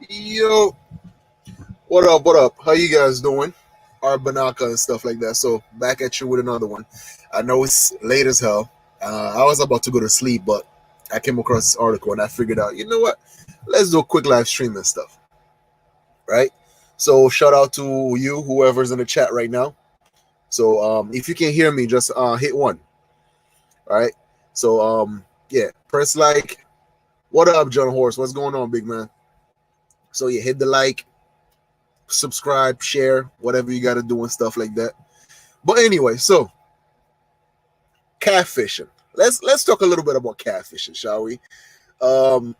Yo, what up? What up? How you guys doing? Arbanaka and stuff like that. So back at you with another one. I know it's late as hell. I was about to go to sleep, but I came across this article and I figured out, you know what? Let's do a quick live stream and stuff, right? So shout out to you, whoever's in the chat right now. So if you can hear me, just hit one. All right. So yeah, press like. What up, John Horse? What's going on, big man? So yeah, hit the like, subscribe, share, whatever you got to do and stuff like that. But anyway, so catfishing. Let's talk a little bit about catfishing, shall we? Um,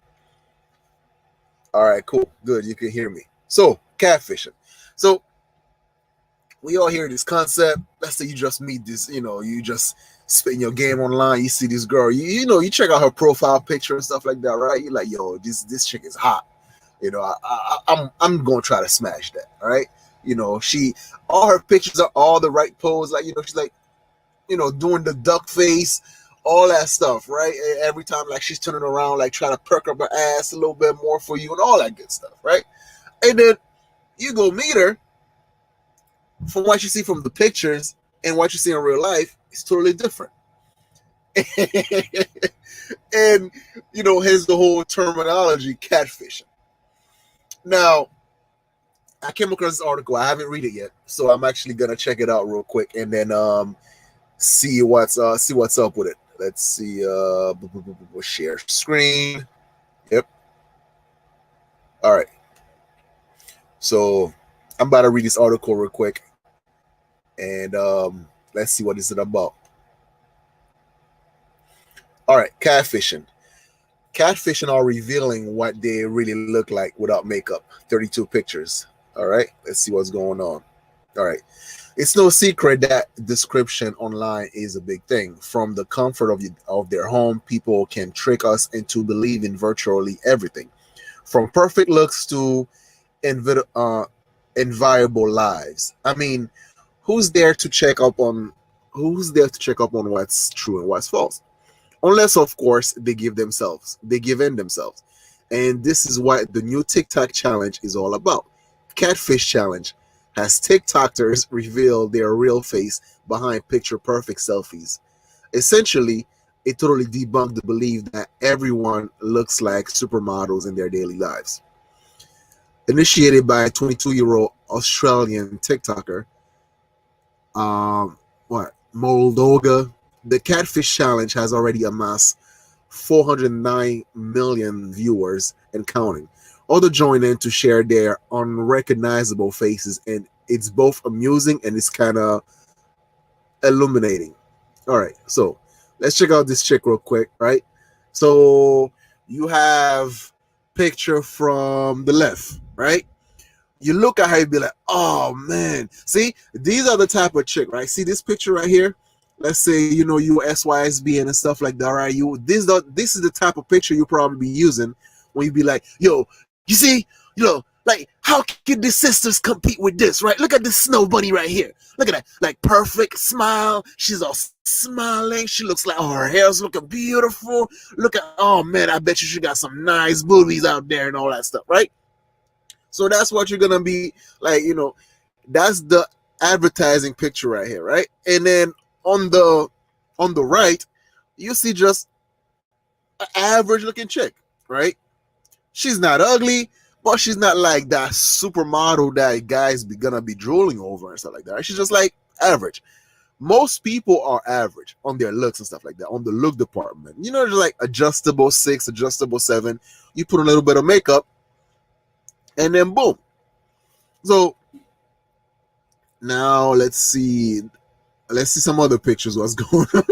all right, cool, good. You can hear me. So catfishing. So we all hear this concept. Let's say you just meet this, you just spitting your game online. You see this girl, you check out her profile picture and stuff like that, right? You're like, yo, this chick is hot. I'm gonna try to smash that. All right. She all her pictures are all the right pose. Like, she's like, doing the duck face, all that stuff, right? And every time like she's turning around, like trying to perk up her ass a little bit more for you and all that good stuff, right? And then you go meet her, from what you see from the pictures and what you see in real life, it's totally different. And here's the whole terminology catfishing. Now, I came across this article. I haven't read it yet, so I'm actually gonna check it out real quick and then see what's up with it. Let's see. Share screen. Yep. All right. So I'm about to read this article real quick, and let's see what is it about. All right, catfishing. Catfishing are revealing what they really look like without makeup. 32 pictures. All right, let's see what's going on. All right. It's no secret that description online is a big thing. From the comfort of their home, people can trick us into believing virtually everything, from perfect looks to enviable lives. I mean, who's there to check up on what's true and what's false? Unless, of course, they give in themselves. And this is what the new TikTok challenge is all about. Catfish challenge has TikTokers reveal their real face behind picture perfect selfies. Essentially, it totally debunked the belief that everyone looks like supermodels in their daily lives. Initiated by a 22-year-old Australian TikToker, Moldoga, the Catfish Challenge has already amassed 409 million viewers and counting. Others join in to share their unrecognizable faces, and it's both amusing and it's kind of illuminating. All right, so let's check out this chick real quick, right? So you have picture from the left, right? You look at her and be like, oh man. See, these are the type of chick, right? See this picture right here? Let's say, you SYSB and stuff like that, right? This is the type of picture you probably be using when you be like, yo, you see, like how can the sisters compete with this, right? Look at this snow bunny right here. Look at that, like perfect smile. She's all smiling. She looks like her hair's looking beautiful. Look at, oh man, I bet you she got some nice boobies out there and all that stuff, right? So that's what you're gonna be like, that's the advertising picture right here, right? And then on the right, you see just an average looking chick, right? She's not ugly, but she's not like that supermodel that guys gonna be drooling over and stuff like that. Right? She's just like average. Most people are average on their looks and stuff like that, on the look department. Just like adjustable 6, adjustable 7. You put a little bit of makeup, and then boom. So now let's see some other pictures. What's going on?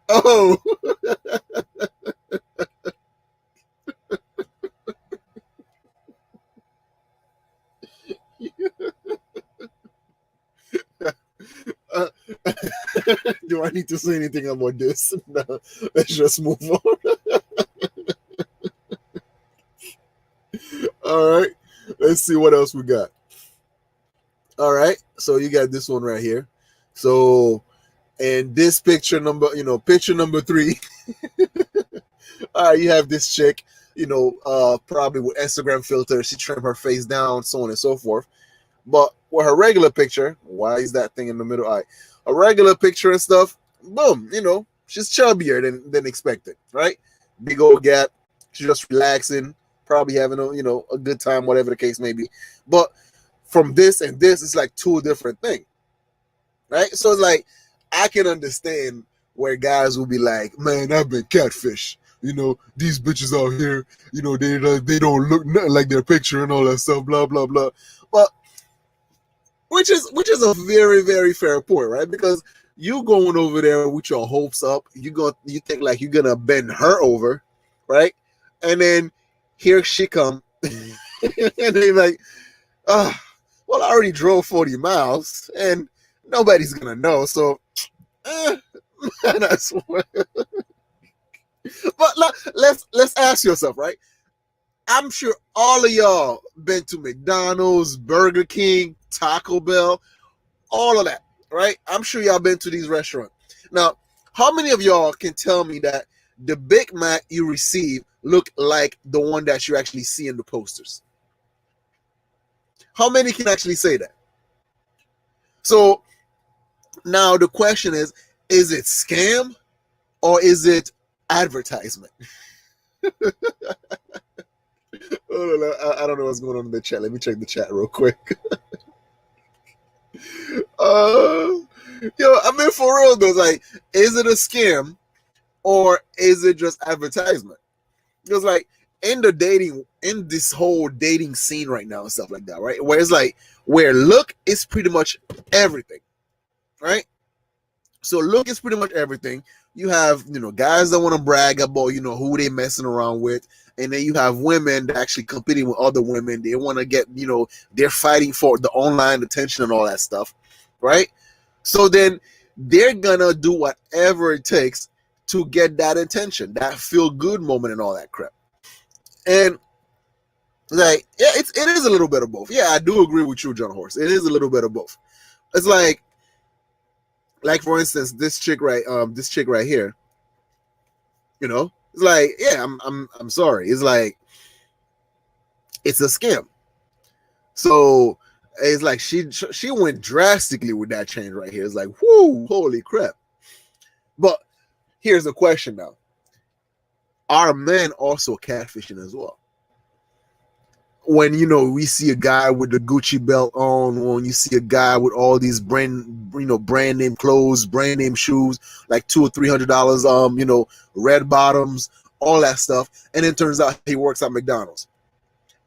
Oh. uh, do I need to say anything about this? No, let's just move on. All right. Let's see what else we got. All right, so you got this one right here. So, and this picture number, picture number 3. All right, you have this chick, probably with Instagram filter. She trimmed her face down, so on and so forth. But with her regular picture, why is that thing in the middle? All right, a regular picture and stuff, boom, she's chubbier than expected, right? Big old gap. She's just relaxing, probably having a good time, whatever the case may be. But from this and this, it's like two different things, right? So it's like I can understand where guys will be like, man, I've been catfish. These bitches out here, they don't look nothing like their picture and all that stuff, blah blah blah. But which is a very very fair point, right? Because you going over there with your hopes up, you think like you're gonna bend her over, right? And then here she come, and they like, well, I already drove 40 miles, and nobody's gonna know. So, that's what. But let's ask yourself, right? I'm sure all of y'all been to McDonald's, Burger King, Taco Bell, all of that, right? I'm sure y'all been to these restaurants. Now, how many of y'all can tell me that the Big Mac you receive look like the one that you actually see in the posters? How many can actually say that? So now the question is it scam or is it advertisement? I don't know what's going on in the chat. Let me check the chat real quick. I mean, for real though, like, is it a scam or is it just advertisement? Because like in this whole dating scene right now and stuff like that, right? Where it's like where look is pretty much everything, right? So look is pretty much everything. You have, guys that want to brag about, who they messing around with. And then you have women that actually competing with other women. They want to get, they're fighting for the online attention and all that stuff, right? So then they're going to do whatever it takes to get that attention, that feel good moment and all that crap. And like, yeah, it is a little bit of both. Yeah, I do agree with you, John Horse. It is a little bit of both. It's like for instance, this chick right here, it's like, yeah, I'm sorry. It's like, it's a scam. So it's like she went drastically with that change right here. It's like, whoo, holy crap. But here's the question now. Are men also catfishing as well? When we see a guy with the Gucci belt on, when you see a guy with all these brand name clothes, brand name shoes, like $200 or $300, red bottoms, all that stuff, and it turns out he works at McDonald's.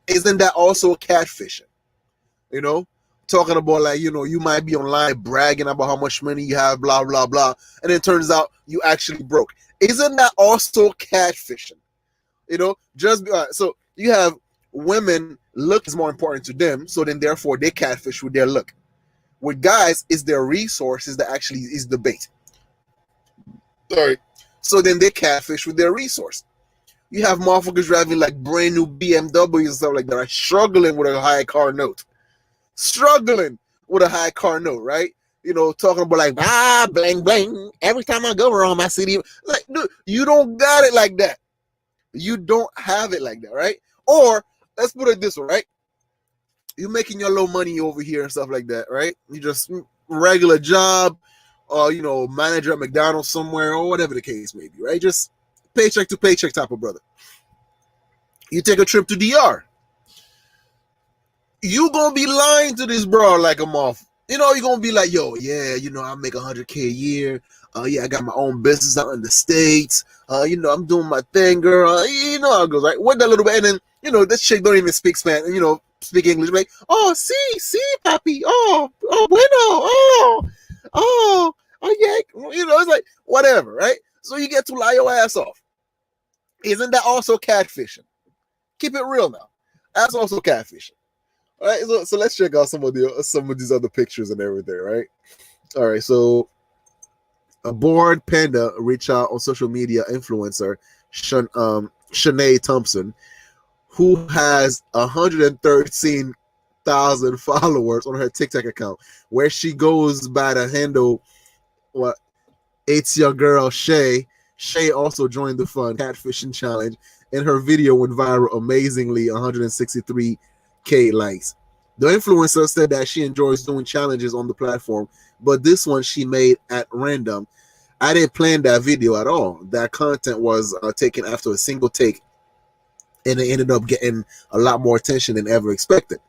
Isn't that also catfishing? Talking about like, you might be online bragging about how much money you have, blah blah blah, and it turns out you actually broke. Isn't that also catfishing? So you have women, look is more important to them, so then therefore they catfish with their look. With guys, it's their resources that actually is the bait. Sorry. So then they catfish with their resource. You have motherfuckers driving like brand new BMWs and stuff like that, are struggling with a high car note. Right? Talking about like, bling bling. Every time I go around my city, like, dude, you don't got it like that. You don't have it like that, right? Or let's put it this way, right? You're making your low money over here and stuff like that, right? You just regular job, or manager at McDonald's somewhere, or whatever the case may be, right? Just paycheck to paycheck type of brother. You take a trip to DR. You gonna be lying to this bro like a moth. You're gonna be like, yo, yeah, I make $100K a year. Yeah, I got my own business out in the States. I'm doing my thing, girl. You know how it goes, right? What that little bit, and then this chick don't even speak Spanish. Speak English. Like, oh, sí, papi. Oh, bueno. Oh, yeah. It's like whatever, right? So you get to lie your ass off. Isn't that also catfishing? Keep it real now. That's also catfishing. All right, so let's check out some of these other pictures and everything, right? All right, so a bored panda reached out on social media influencer Shanae Thompson, who has 113,000 followers on her TikTok account, where she goes by the handle, what, it's your girl Shay. Shay also joined the fun catfishing challenge, and her video went viral amazingly, 163K likes. The influencer said that she enjoys doing challenges on the platform, but this one she made at random. I didn't plan that video at all. That content was taken after a single take, and it ended up getting a lot more attention than ever expected.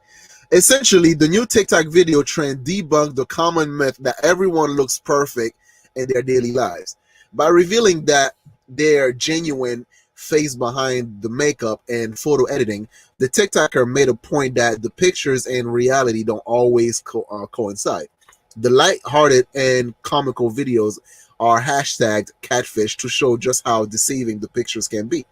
Essentially, the new TikTok video trend debunked the common myth that everyone looks perfect in their daily lives by revealing that their genuine face behind the makeup and photo editing. The TikToker made a point that the pictures and reality don't always coincide. The light-hearted and comical videos are hashtagged catfish to show just how deceiving the pictures can be.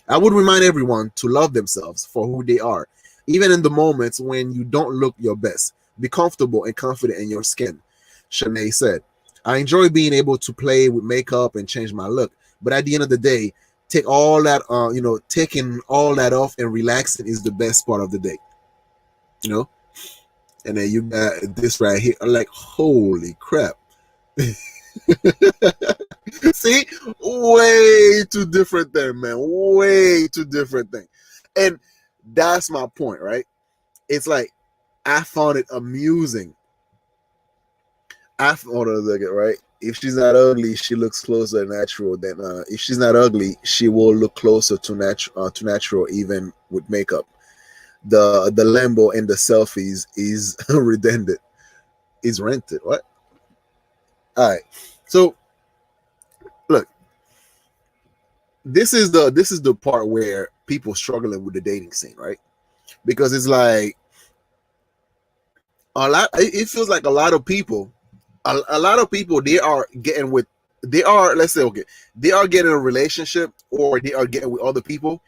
I would remind everyone to love themselves for who they are, even in the moments when you don't look your best. Be comfortable and confident in your skin, Shanae said. I enjoy being able to play with makeup and change my look, but at the end of the day, taking all that off and relaxing is the best part of the day, you know. And then you got this right here. I'm like, holy crap! See, way too different thing, man. Way too different thing, and that's my point, right? It's like I found it amusing. I found it right. If she's not ugly, she looks closer to natural. Than if she's not ugly, she will look closer to natural, even with makeup. The Lambo and the selfies is redundant. Is rented. What? All right. So look, this is the part where people struggling with the dating scene, right? Because it's like it feels like a lot of people they are, let's say, okay, they are getting a relationship or they are getting with other people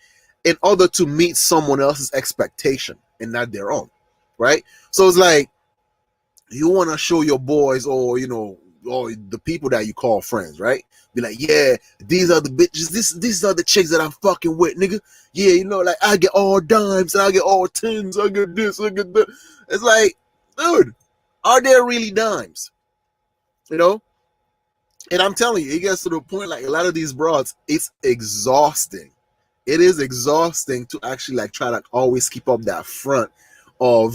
in order to meet someone else's expectation and not their own, right? So it's like you want to show your boys, or or the people that you call friends, right? Be like, yeah, these are the bitches, these are the chicks that I'm fucking with, nigga. Yeah, like I get all dimes, I get all tens, I get this, I get that. It's like, dude, are there really dimes? And I'm telling you, it gets to the point, like, a lot of these broads, it's exhausting. It is exhausting to actually like try to always keep up that front of,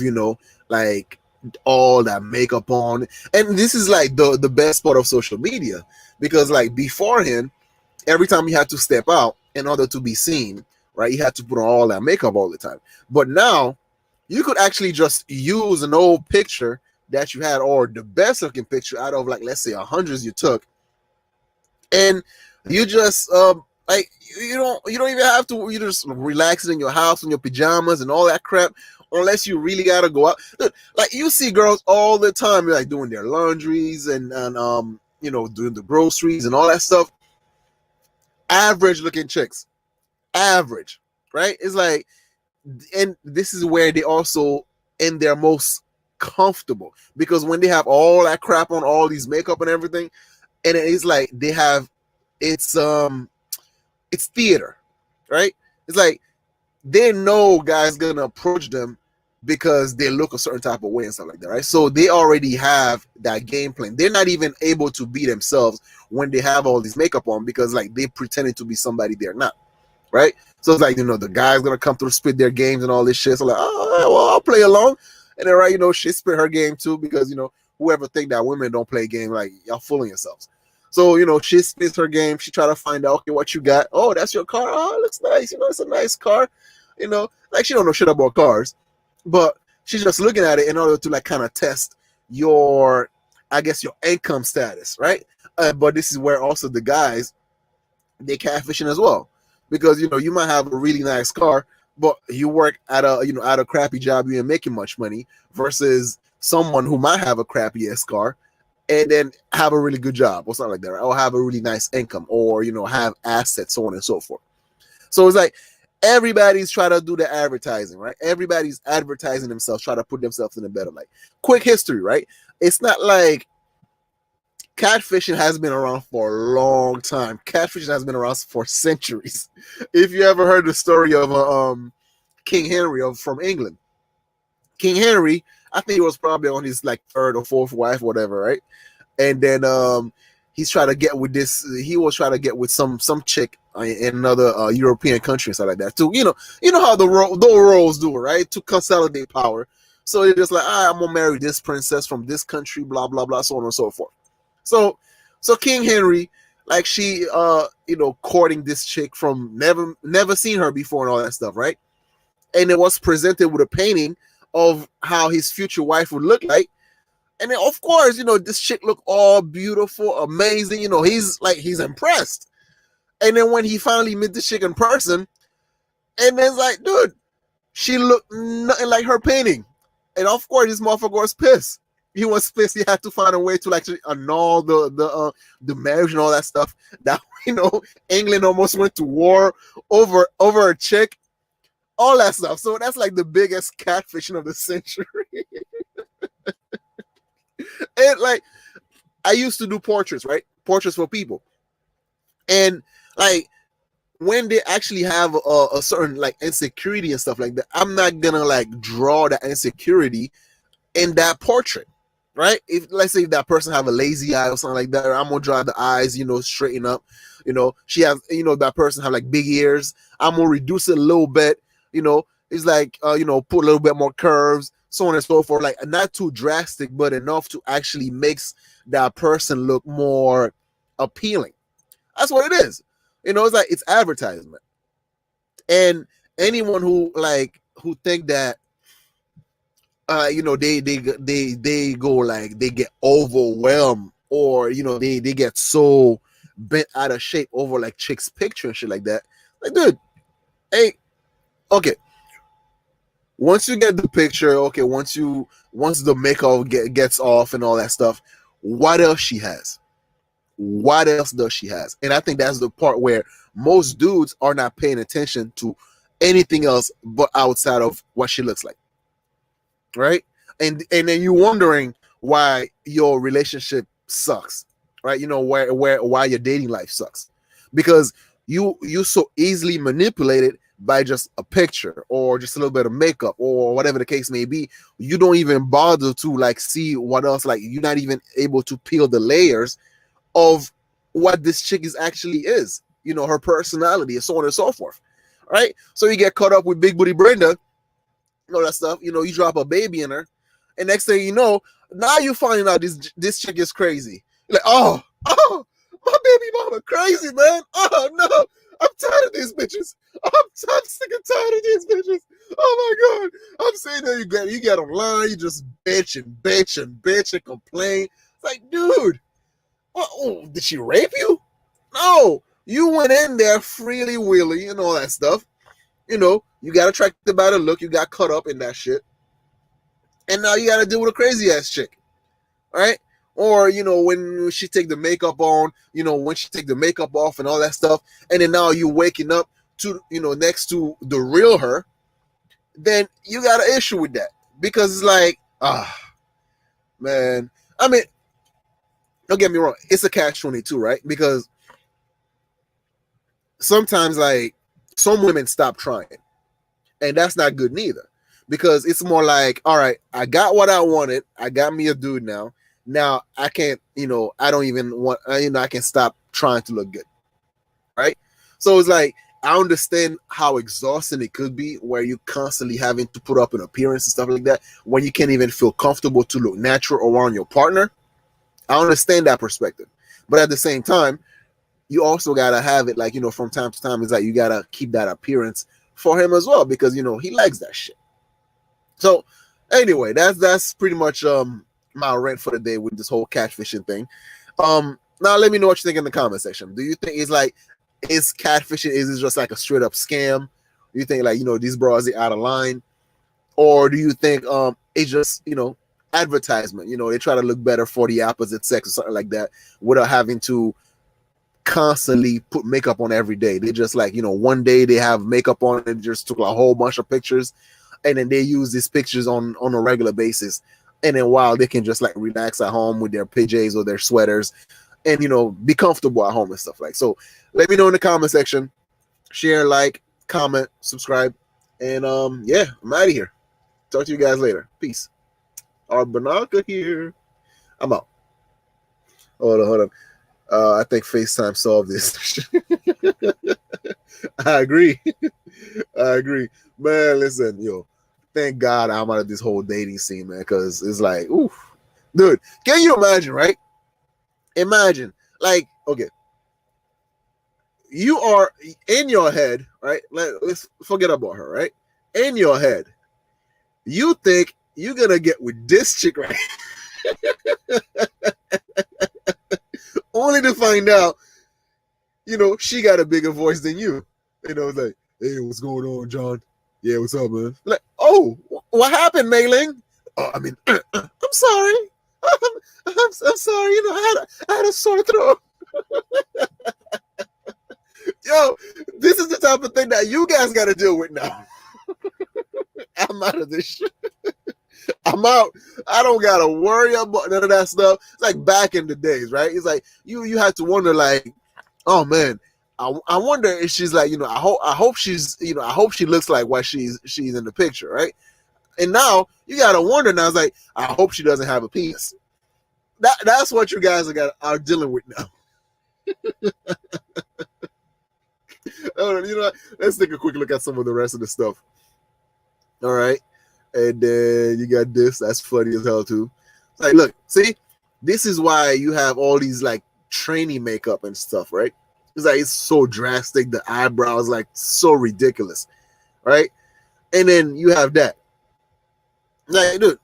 like all that makeup on. And this is like the best part of social media, because like beforehand, every time you had to step out in order to be seen, right, you had to put on all that makeup all the time. But now you could actually just use an old picture that you had, or the best looking picture out of, like, let's say 100s you took, and you just like you don't even have to, you just relax in your house in your pajamas and all that crap, unless you really gotta go out. Look, like, you see girls all the time, like doing their laundries and doing the groceries and all that stuff. Average looking chicks, average, right? It's like, and this is where they also in their most comfortable, because when they have all that crap on, all these makeup and everything, and it's like they have, it's theater, right? It's like they know guys gonna approach them because they look a certain type of way and stuff like that, right? So they already have that game plan. They're not even able to be themselves when they have all this makeup on, because like they pretending to be somebody they're not, right? So it's like, the guy's gonna come through, spit their games and all this shit. So like, oh, well, I'll play along. And then, right, she spit her game too, because whoever think that women don't play game, like, y'all fooling yourselves. So she spits her game. She try to find out, okay, what you got. Oh, that's your car. Oh, it looks nice. It's a nice car. Like, she don't know shit about cars, but she's just looking at it in order to like kind of test your, I guess, your income status, right? But this is where also the guys, they catfishing as well, because you might have a really nice car, but you work at a crappy job, you ain't making much money, versus someone who might have a crappy ass car and then have a really good job or something like that, right? Or have a really nice income, or have assets, so on and so forth. So it's like everybody's trying to do the advertising, right? Everybody's advertising themselves, trying to put themselves in a better light. Quick history, right? It's not like catfishing has been around for a long time. Catfishing has been around for centuries. If you ever heard the story of King Henry from England, King Henry, I think he was probably on his like third or fourth wife, whatever, right? And then he's trying to get with this. He was trying to get with some chick in another European country and stuff like that. To you know how the roles do, right? To consolidate power. So they're just like, I'm gonna marry this princess from this country, blah blah blah, so on and so forth. So King Henry, like she, courting this chick from never seen her before and all that stuff, right? And it was presented with a painting of how his future wife would look like. And then, of course, this chick looked all beautiful, amazing. He's impressed. And then when he finally met the chick in person, and then it's like, dude, she looked nothing like her painting. And of course, this motherfucker was pissed. He was pissed. He had to find a way to like annul the marriage and all that stuff. That England almost went to war over a chick, all that stuff. So that's like the biggest catfishing of the century. And like, I used to do portraits, right? Portraits for people. And like, when they actually have a certain like insecurity and stuff like that, I'm not gonna like draw that insecurity in that portrait, right? If let's say that person have a lazy eye or something like that, I'm gonna draw the eyes, straighten up. She has, that person have like big ears. I'm gonna reduce it a little bit. It's like put a little bit more curves, so on and so forth. Like not too drastic, but enough to actually makes that person look more appealing. That's what it is. It's like it's advertisement. And anyone who think that they go like they get overwhelmed or they get so bent out of shape over like chicks' picture and shit like that. Like, dude, hey, okay. Once you get the picture, okay, once the makeup gets off and all that stuff, what else she has? What else does she has? And I think that's the part where most dudes are not paying attention to anything else but outside of what she looks like, right? And then you're wondering why your relationship sucks, right? Why your dating life sucks, because you so easily manipulated by just a picture or just a little bit of makeup or whatever the case may be. You don't even bother to like see what else. Like you're not even able to peel the layers of what this chick actually is, her personality and so on and so forth, right? So you get caught up with Big Booty Brenda, all that stuff. You drop a baby in her, and next thing you know, now you're finding out this chick is crazy. You're like, oh, my baby mama crazy, man. Oh no, I'm tired of these bitches. I'm sick and tired of these bitches. Oh my god, I'm saying that you get online, you just bitch and complain. It's like, dude. Oh, did she rape you? No, you went in there freely willy and all that stuff. You got attracted by the look. You got caught up in that shit, and now you got to deal with a crazy ass chick, right? Or when she take the makeup on, when she take the makeup off and all that stuff, and then now you waking up to next to the real her, then you got an issue with that because it's like, man. I mean, don't get me wrong, it's a catch-22, right? Because sometimes like some women stop trying, and that's not good neither, because it's more like, all right, I got what I wanted, I got me a dude now I can't, I don't even want, I can stop trying to look good, right? So it's like, I understand how exhausting it could be where you constantly having to put up an appearance and stuff like that when you can't even feel comfortable to look natural around your partner. I understand that perspective, but at the same time, you also gotta have it like, from time to time. It's like you gotta keep that appearance for him as well, because he likes that shit. So anyway, that's pretty much my rant for the day with this whole catfishing thing. Now let me know what you think in the comment section. Do you think is catfishing, is it just like a straight up scam? Do you think like these bras are out of line, or do you think it's just advertisement? They try to look better for the opposite sex or something like that without having to constantly put makeup on every day. They just like one day they have makeup on and just took a whole bunch of pictures, and then they use these pictures on a regular basis. And then while they can just like relax at home with their PJs or their sweaters and, be comfortable at home and stuff like. So let me know in the comment section. Share, like, comment, subscribe. And yeah, I'm out of here. Talk to you guys later. Peace. Our Banaka here. I'm out. Hold on. I think FaceTime solved this. I agree. I agree. Man, listen, thank God I'm out of this whole dating scene, man, because it's like, oof. Dude, can you imagine, right? Imagine, like, okay, you are in your head, right? Let's forget about her, right? In your head, you think you're going to get with this chick, right? Only to find out, she got a bigger voice than you. Like, hey, what's going on, John? Yeah, what's up, man? Like, oh, what happened, Mei Ling? Oh, I mean, I'm sorry. I'm sorry. I had a sore throat. Yo, this is the type of thing that you guys got to deal with now. I'm out of this shit. I'm out. I don't gotta worry about none of that stuff. It's like back in the days, right? It's like you had to wonder, like, oh man, I wonder if she's like, I hope she's, I hope she looks like what she's in the picture, right? And now you gotta wonder now. It's like, I hope she doesn't have a penis. That's what you guys are dealing with now. Let's take a quick look at some of the rest of the stuff. All right. And then you got this. That's funny as hell too. It's like, look, see, this is why you have all these like trainee makeup and stuff, right? It's like it's so drastic. The eyebrows like so ridiculous, right? And then you have that. Like, dude,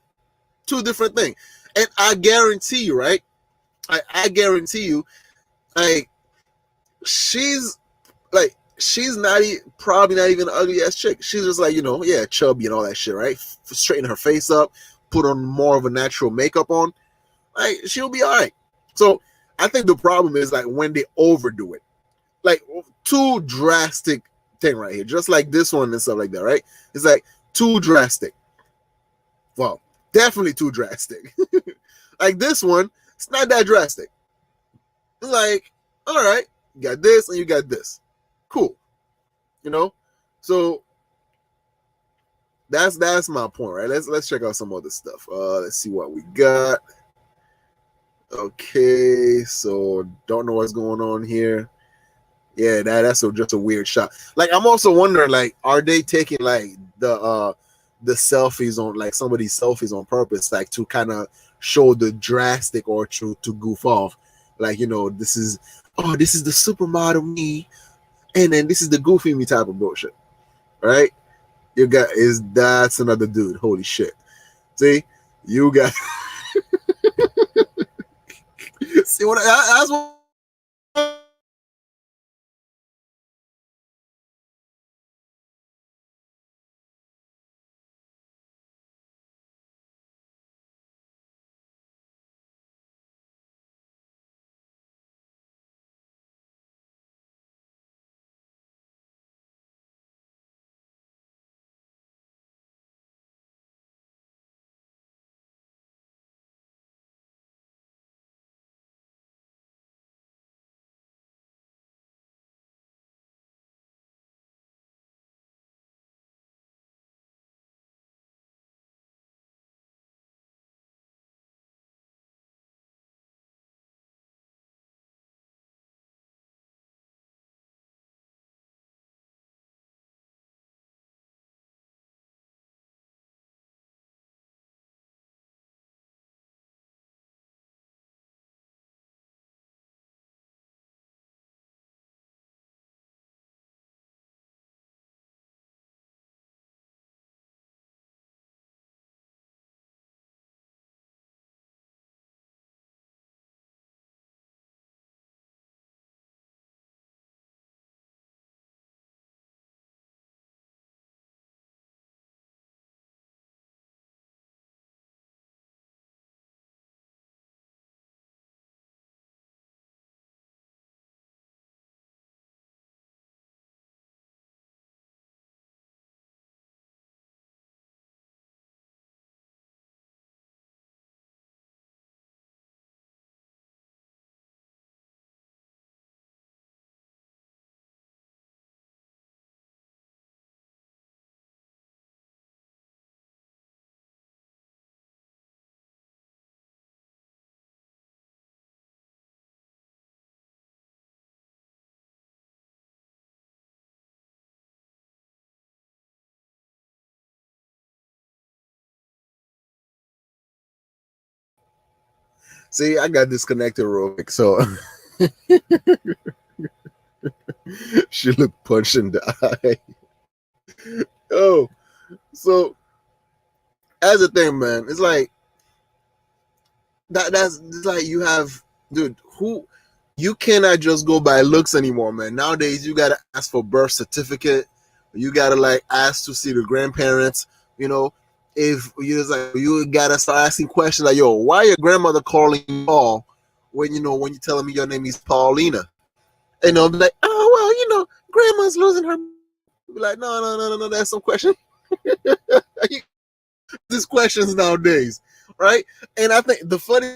two different things. And I guarantee you, right? I guarantee you, like, she's probably not even an ugly ass chick. She's just like, yeah, chubby and all that shit, right? Straighten her face up, put on more of a natural makeup on, like, she'll be all right. So I think the problem is like when they overdo it, like too drastic thing right here, just like this one and stuff like that, right? It's like too drastic. Well, definitely too drastic. Like this one, it's not that drastic. It's like, all right, you got this and you got this. Cool. So that's my point, right? Let's check out some other stuff. Let's see what we got. Okay, so don't know what's going on here. Yeah, that's just a weird shot. Like, I'm also wondering, like, are they taking like the selfies on, like, some of these selfies on purpose, like to kind of show the drastic or to goof off, like, this is the supermodel me, and then this is the goofy me type of bullshit, right? That's another dude. Holy shit! See, you got see what that's what See, I got disconnected real quick, so she looked punched in the eye. Oh, so as a thing, man, it's like that's it's like you have, dude, who you cannot just go by looks anymore, man. Nowadays you gotta ask for birth certificate, you gotta like ask to see the grandparents, you know. If you just like you gotta start asking questions like, yo, why your grandmother calling you Paul when when you're telling me your name is Paulina? And I'll be like, oh well, grandma's losing her. Be like, no, that's some question. These questions nowadays, right? And I think the funny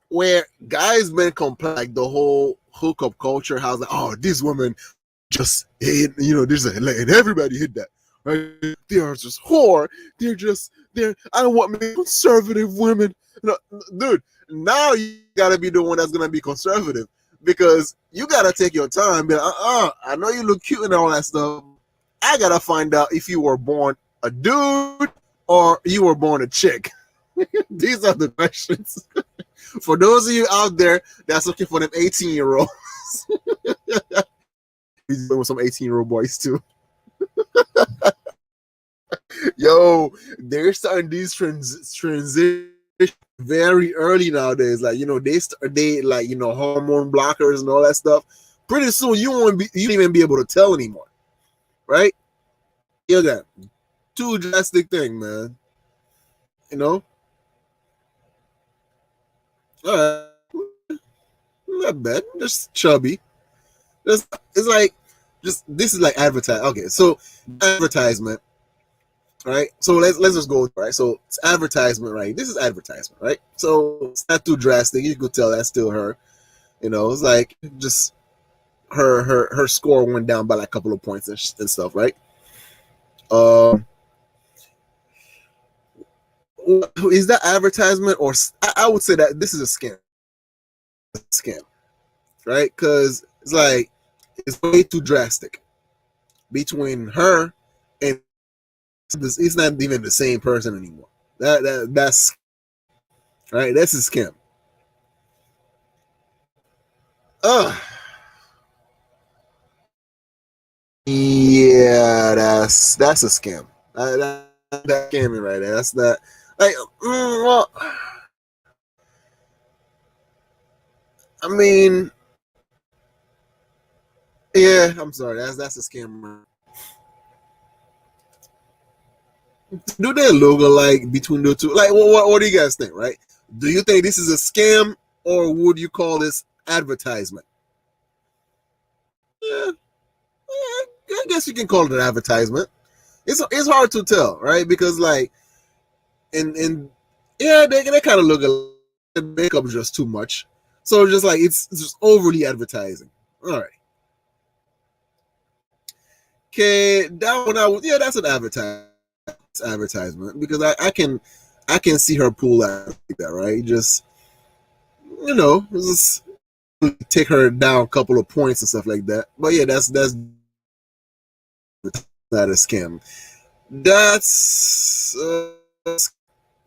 where guys been complaining like the whole hookup culture, how's like, oh, these women just hit, there's and everybody hit that, right? They are just whore. They're. I don't want me conservative women. No, dude. Now you gotta be the one that's gonna be conservative because you gotta take your time. Be like, I know you look cute and all that stuff. I gotta find out if you were born a dude or you were born a chick. These are the questions. For those of you out there that's looking for them 18-year-olds, he's with some 18-year-old boys too. Yo, they're starting these transitions very early nowadays. Like they like hormone blockers and all that stuff. Pretty soon you won't even be able to tell anymore, right? You got too drastic thing, man. All right, not bad, just chubby. It's like this is like advertise. Okay, so advertisement, right? So let's just go right. So it's advertisement, right? This is advertisement, right? So it's not too drastic. You could tell that's still her. It's like just her score went down by like a couple of points and stuff, right? Is that advertisement or I would say that this is a scam, right? Because it's like it's way too drastic between her and this. It's not even the same person anymore. That's right. That's a scam. Yeah, that's a scam. That scamming right there. That's not like well. I mean, yeah. I'm sorry. That's a scam. Do they logo like between the two? Like, what do you guys think? Right? Do you think this is a scam or would you call this advertisement? Yeah, I guess you can call it an advertisement. It's hard to tell, right? Because like, and yeah, they kind of look the makeup is just too much. So just like it's just overly advertising. All right. Okay, that one yeah, that's an advertisement because I can see her pull that like that, right? Just just take her down a couple of points and stuff like that. But yeah, that's not a scam. That's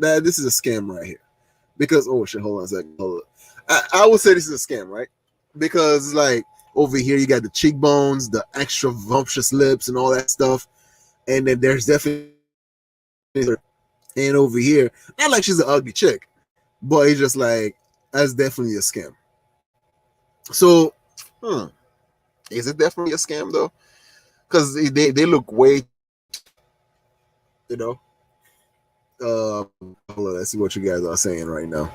that this is a scam right here because oh shit, hold on a second. Hold on. I would say this is a scam, right? Because like over here you got the cheekbones, the extra voluptuous lips, and all that stuff, and then there's definitely and over here, not like she's an ugly chick, but it's just like that's definitely a scam. So, is it definitely a scam though? Because they look way, you know. Hold on, let's see what you guys are saying right now.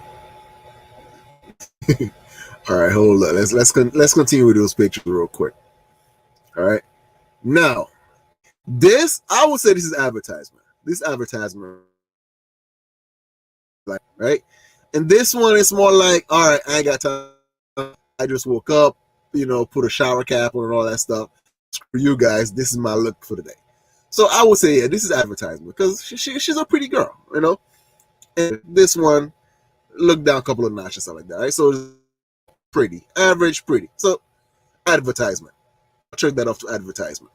All right, hold on. Let's continue with those pictures real quick. All right, now this I would say this is advertisement. This advertisement, like right, and this one is more like, all right, I ain't got time. I just woke up, put a shower cap on and all that stuff. Screw you guys. This is my look for the day. So I would say, yeah, this is advertisement because she's a pretty girl, And this one, look down a couple of notches, stuff like that. Right? So pretty, average, pretty. So advertisement. I'll check that off to advertisement.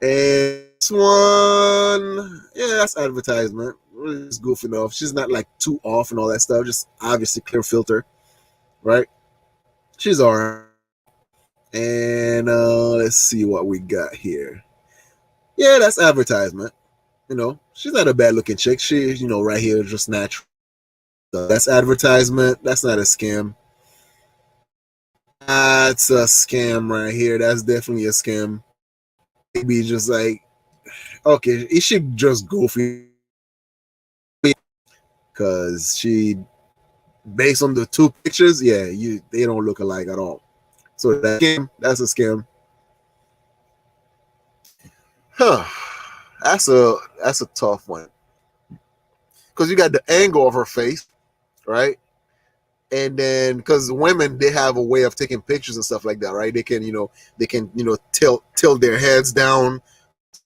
And this one, yeah, that's advertisement. It's goofing off. She's not like too off and all that stuff. Just obviously clear filter, right? She's all right. And let's see what we got here. Yeah, that's Advertisement. She's not a bad looking chick. She, right here, just natural. So that's Advertisement. That's not a scam. That's a scam right here. That's definitely a scam. Maybe just like, okay, it should just go for you because she, based on the two pictures, yeah, they don't look alike at all. So that's a scam. Huh. That's a tough one. Because you got the angle of her face, right? And then because women, they have a way of taking pictures and stuff like that, right? They can tilt their heads down,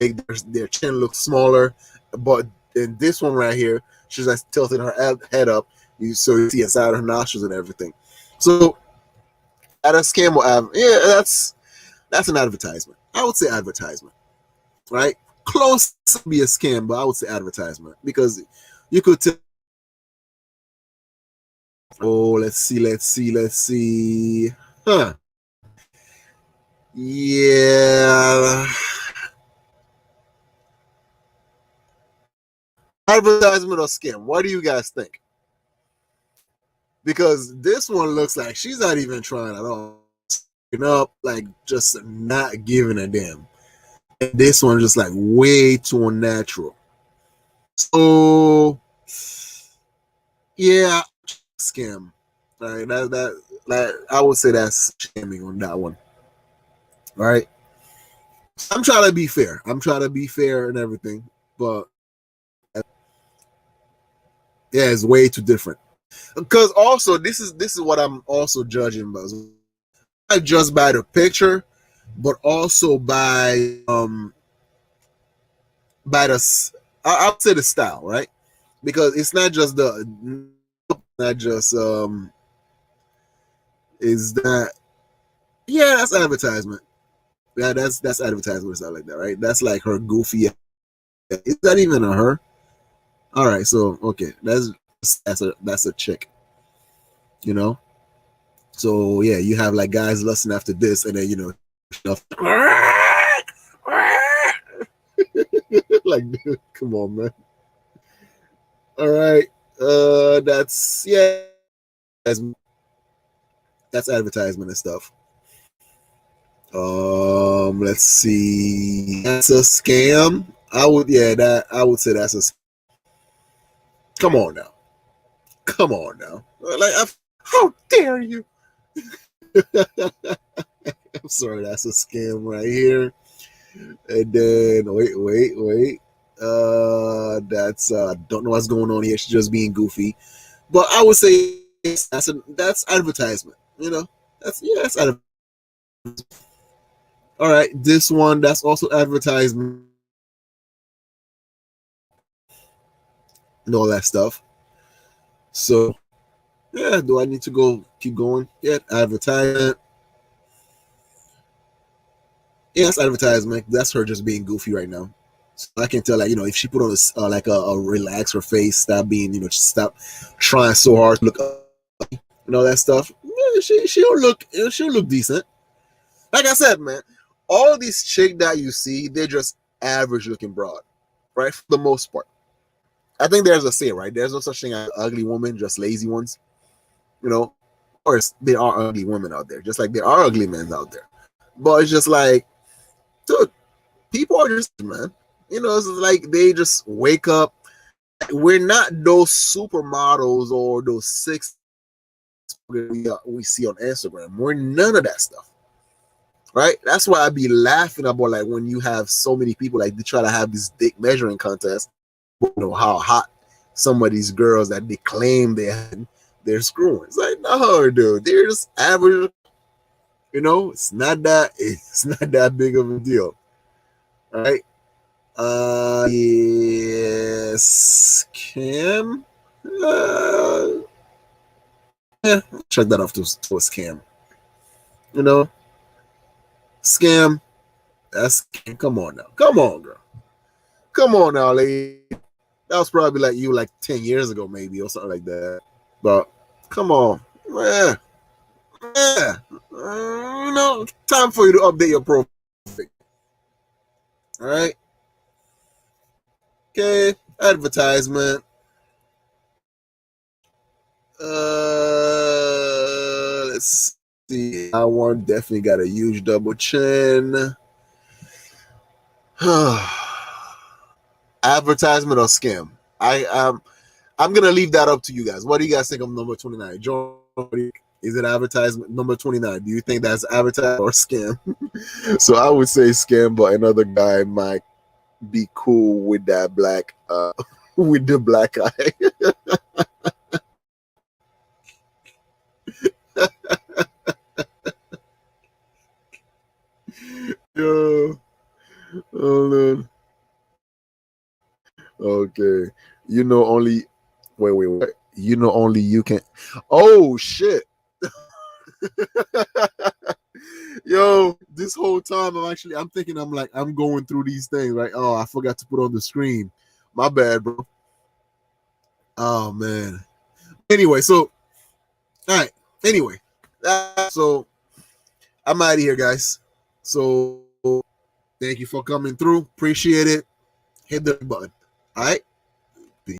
make their chin look smaller. But in this one right here, she's just tilting her head up, so you see inside her nostrils and everything. So at a scam will yeah, that's an advertisement. I would say Advertisement, right? Close to be a scam, but I would say Advertisement because you could tell. Oh, let's see. Huh. Yeah. Advertisement or scam? What do you guys think? Because this one looks like she's not even trying at all. Up, like just not giving a damn. And this one just like way too unnatural. So yeah, scam. All right, I would say that's scamming on that one. All right. I'm trying to be fair. I'm trying to be fair and everything, but yeah, it's way too different. Because also this is what I'm also judging by. Not just by the picture, but also by I would say the style, right? Because it's not just not just is that yeah, that's Advertisement. Yeah, that's Advertisement stuff like that, right? That's like her goofy. Is that even a her? All right, so okay, that's a chick, you know. So yeah, you have like guys lusting after this, and then stuff. Like, dude, come on, man. All right, that's yeah, that's Advertisement and stuff. Let's see. That's a scam. I would say that's a. Come on now. Come on now. How dare you? I'm sorry, that's a scam right here. And then wait. That's don't know what's going on here. She's just being goofy. But I would say that's Advertisement. That's advertisement. All right, this one that's also Advertisement and all that stuff. So yeah, do I need to keep going? Yeah, Advertisement. Yeah, that's Advertisement. That's her just being goofy right now. So I can tell, like, if she put on like a relax her face, stop being, just stop trying so hard to look up, and all that stuff. Yeah, she'll look decent. Like I said, man, all of these chicks that you see, they're just average looking broad, right? For the most part. I think there's a saying, right? There's no such thing as ugly women, just lazy ones. Of course, there are ugly women out there, just like there are ugly men out there. But it's just like, dude, people are just, man. It's like they just wake up. We're not those supermodels or those six we see on Instagram. We're none of that stuff, right? That's why I be laughing about like when you have so many people like they try to have this dick measuring contest. How hot some of these girls that they claim they're screwing. It's like, no, dude, they're just average. It's not that big of a deal, right? Yes, Cam. Yeah, check that off to a scam. You know, scam. That's come on now. Come on, girl. Come on now, lady. That was probably like you like 10 years ago, maybe, or something like that. But come on, man. Yeah. Time for you to update your profile. All right. Okay. Advertisement. Let's see. I one definitely got a huge double chin. Advertisement or scam? I'm gonna leave that up to you guys. What do you guys think of number 29? John, is it advertisement number 29? Do you think that's advertisement or scam? So I would say scam, but another guy might be cool with that black with the black eye. Yo, hold on. Okay. You know only wait. You know only you can. Oh shit. Yo, this whole time I'm thinking I'm going through these things, right? Oh, I forgot to put on the screen. My bad, bro. Oh man. Anyway, so all right. Anyway, so I'm out of here, guys. So thank you for coming through. Appreciate it. Hit the button. All right.